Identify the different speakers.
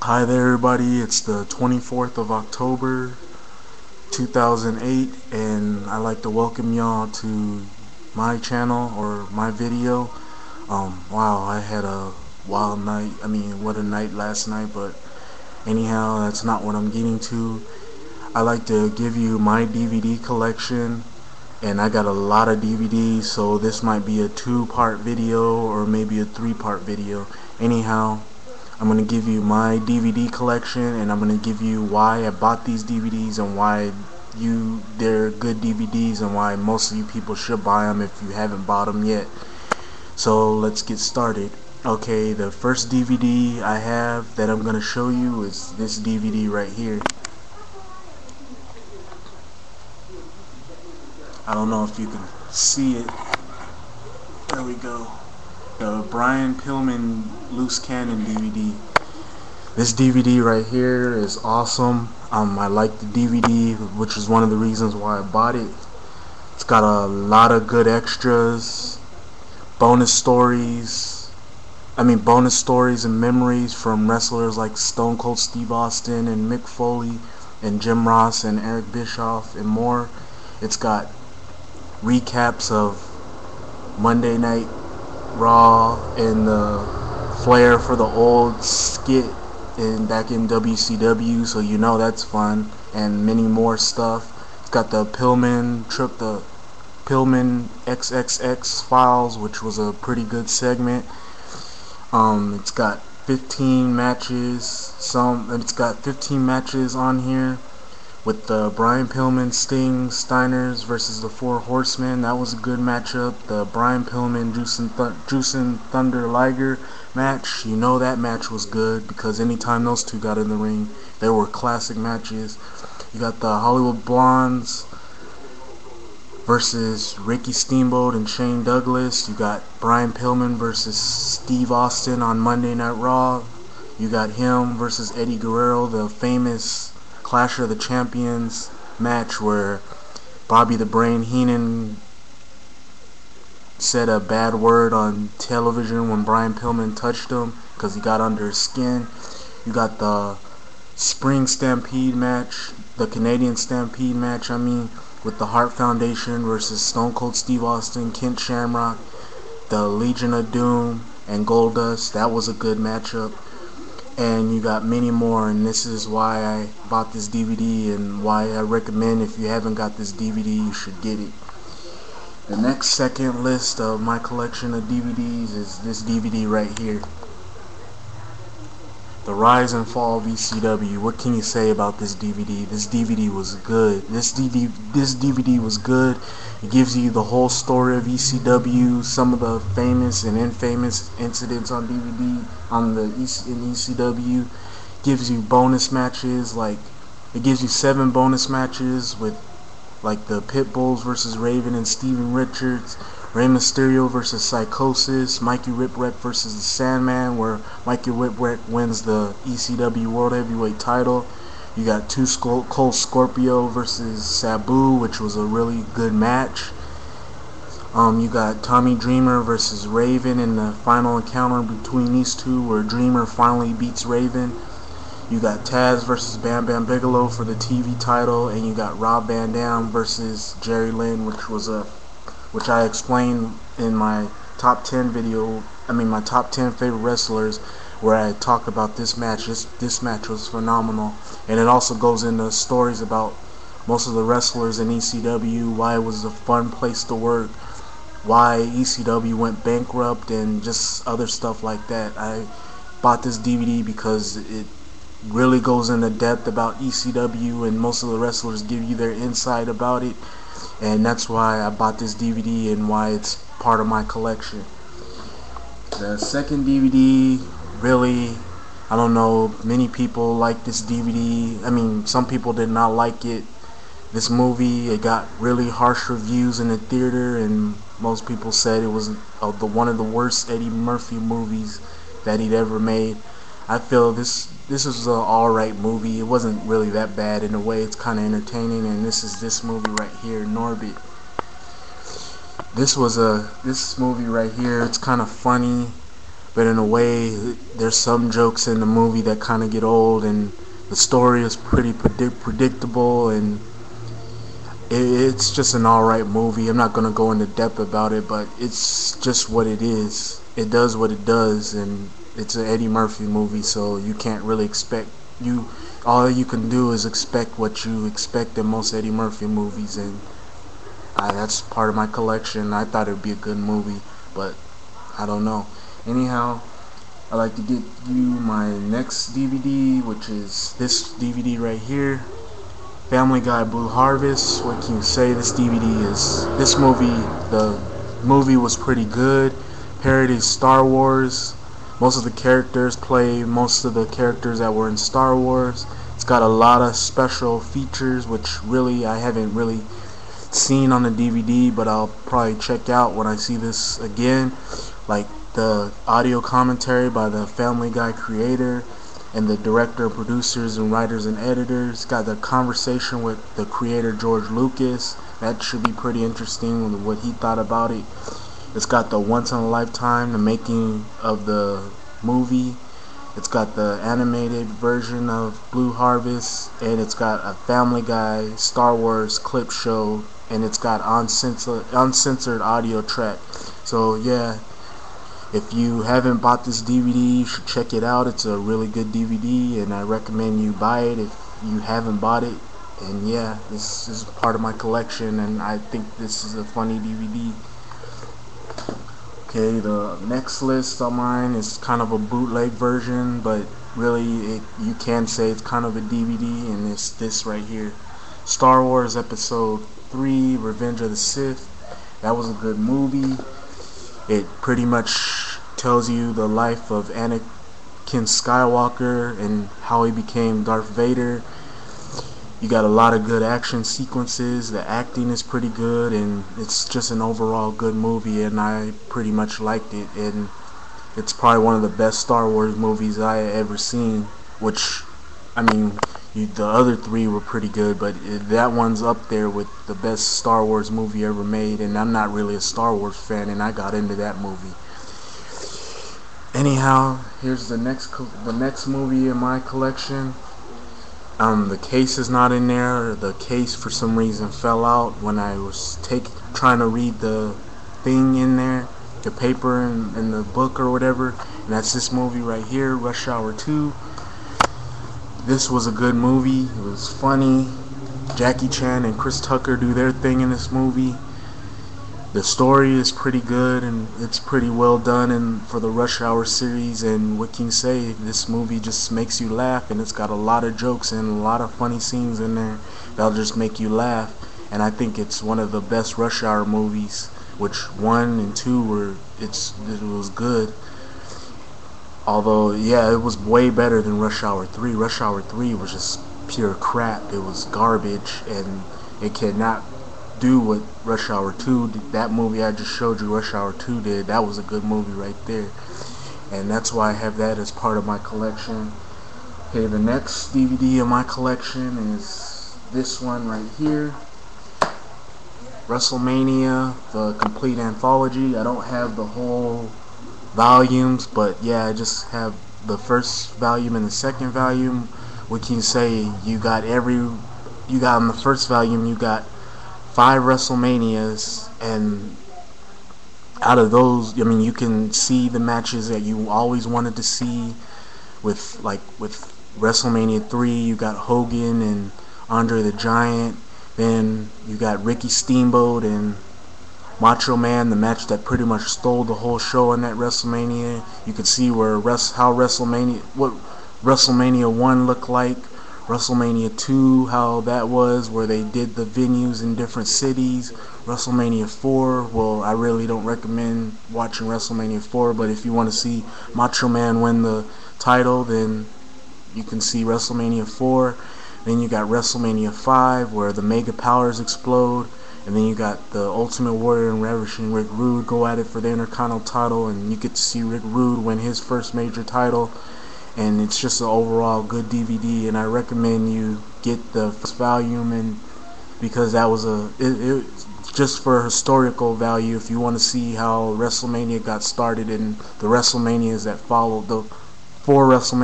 Speaker 1: Hi there everybody, it's the 24th of October 2008 and I'd like to welcome y'all to my channel or my video. Wow, I had a wild night. What a night last night, but anyhow, that's not what I'm getting to. I like to give you my DVD collection, and I got a lot of DVDs, so this might be a 2-part video or maybe a 3-part video. Anyhow, I'm going to give you my DVD collection, and I'm going to give you why I bought these DVDs and why they're good DVDs and why most of you people should buy them if you haven't bought them yet. So let's get started. Okay, the first DVD I have that I'm going to show you is this DVD right here. I don't know if you can see it. There we go. The Brian Pillman Loose Cannon DVD. This DVD right here is awesome. I like the DVD, which is one of the reasons why I bought it. It's got a lot of good extras, bonus stories and memories from wrestlers like Stone Cold Steve Austin and Mick Foley and Jim Ross and Eric Bischoff and more. It's got recaps of Monday Night Raw and the flair for the old skit back in WCW, so you know that's fun, and many more stuff. It's got the Pillman XXX Files, which was a pretty good segment. It's got 15 matches. It's got 15 matches on here with the Brian Pillman, Sting, Steiners versus the Four Horsemen. That was a good matchup. The Brian Pillman, Jushin Thunder Liger match, you know that match was good because anytime those two got in the ring, they were classic matches. You got the Hollywood Blondes versus Ricky Steamboat and Shane Douglas. You got Brian Pillman versus Steve Austin on Monday Night Raw. You got him versus Eddie Guerrero, the famous Clash of the Champions match where Bobby the Brain Heenan said a bad word on television when Brian Pillman touched him because he got under his skin. You got the Spring Stampede match, the Canadian Stampede match, with the Hart Foundation versus Stone Cold Steve Austin, Kent Shamrock, the Legion of Doom, and Goldust. That was a good matchup. And you got many more, and this is why I bought this DVD and why I recommend if you haven't got this DVD you should get it. The next second list of my collection of DVDs is this DVD right here. The Rise and Fall of ECW. What can you say about this DVD? This DVD was good. This DVD was good. It gives you the whole story of ECW, some of the famous and infamous incidents on DVD in ECW. Gives you bonus matches, it gives you 7 bonus matches with the Pitbulls versus Raven and Steven Richards, Rey Mysterio versus Psychosis, Mikey Whipwreck versus the Sandman, where Mikey Whipwreck wins the ECW World Heavyweight title. You got Cold Scorpio versus Sabu, which was a really good match. You got Tommy Dreamer versus Raven in the final encounter between these two, where Dreamer finally beats Raven. You got Taz versus Bam Bam Bigelow for the TV title, and you got Rob Van Dam versus Jerry Lynn, which I explained in my top 10 video. My top 10 favorite wrestlers, where I talked about this match. This match was phenomenal, and it also goes into stories about most of the wrestlers in ECW, why it was a fun place to work, why ECW went bankrupt, and just other stuff like that. I bought this DVD because it really goes into depth about ECW, and most of the wrestlers give you their insight about it, and that's why I bought this DVD and why it's part of my collection. The second DVD, really, I don't know, many people like this DVD. Some people did not like it. This movie, it got really harsh reviews in the theater, and most people said it was one of the worst Eddie Murphy movies that he'd ever made. I feel this is an alright movie. It wasn't really that bad in a way. It's kind of entertaining, and this is this movie right here, Norbit. This movie right here, it's kind of funny. but in a way, there's some jokes in the movie that kind of get old, and the story is pretty predictable, and it's just an alright movie. I'm not gonna go into depth about it, but it's just what it is. It does what it does, and it's an Eddie Murphy movie, so you can't really expect you. All you can do is expect what you expect in most Eddie Murphy movies, and that's part of my collection. I thought it would be a good movie, but I don't know. Anyhow, I'd like to get you my next DVD, which is this DVD right here, Family Guy Blue Harvest. What can you say? This movie, the movie was pretty good. Parodies Star Wars. Most of the characters play most of the characters that were in Star Wars. It's got a lot of special features, which really I haven't really seen on the DVD, but I'll probably check out when I see this again. Like the audio commentary by the Family Guy creator and the director, producers, and writers and editors. Got the conversation with the creator George Lucas. That should be pretty interesting with what he thought about it. It's got the once in a lifetime, the making of the movie. It's got the animated version of Blue Harvest, and it's got a Family Guy Star Wars clip show, and it's got uncensored audio track. So yeah, if you haven't bought this DVD, you should check it out. It's a really good DVD, and I recommend you buy it if you haven't bought it. And yeah, this is part of my collection, and I think this is a funny DVD. Okay, the next list on mine is kind of a bootleg version, but really you can say it's kind of a DVD, and it's this right here, Star Wars Episode 3, Revenge of the Sith. That was a good movie. It pretty much tells you the life of Anakin Skywalker and how he became Darth Vader. You got a lot of good action sequences. The acting is pretty good, and it's just an overall good movie, and I pretty much liked it. And it's probably one of the best Star Wars movies I ever seen, which, I mean, the other three were pretty good, but that one's up there with the best Star Wars movie ever made, and I'm not really a Star Wars fan, and I got into that movie. Anyhow, here's the next movie in my collection. The case is not in there. The case for some reason fell out when I was trying to read the thing in there, the paper in the book or whatever, and that's this movie right here, Rush Hour 2. This was a good movie. It was funny. Jackie Chan and Chris Tucker do their thing in this movie. The story is pretty good, and it's pretty well done for the Rush Hour series, and what can you say, this movie just makes you laugh, and it's got a lot of jokes and a lot of funny scenes in there that'll just make you laugh, and I think it's one of the best Rush Hour movies, which 1 and 2 it was good. Although, yeah, it was way better than Rush Hour 3. Rush Hour 3 was just pure crap. It was garbage, and it cannot do what Rush Hour 2 did. That movie I just showed you, Rush Hour 2 did. That was a good movie right there, and that's why I have that as part of my collection. Okay, the next DVD in my collection is this one right here, WrestleMania, the complete anthology. I don't have the whole volumes, but yeah, I just have the first volume and the second volume. What can you say? You got on the first volume, you got 5 WrestleManias, and out of those, I mean, you can see the matches that you always wanted to see. With WrestleMania 3, you got Hogan and Andre the Giant. Then you got Ricky Steamboat and Macho Man, the match that pretty much stole the whole show in that WrestleMania. You could see what WrestleMania 1 looked like. WrestleMania 2, how that was, where they did the venues in different cities. WrestleMania 4, well, I really don't recommend watching WrestleMania 4, but if you want to see Macho Man win the title, then you can see WrestleMania 4. Then you got WrestleMania 5, where the Mega Powers explode, and then you got the Ultimate Warrior and Ravishing Rick Rude go at it for the Intercontinental title, and you get to see Rick Rude win his first major title. And it's just an overall good DVD, and I recommend you get the first volume, and because that was just for historical value, if you want to see how WrestleMania got started and the WrestleManias that followed, the 4 WrestleMania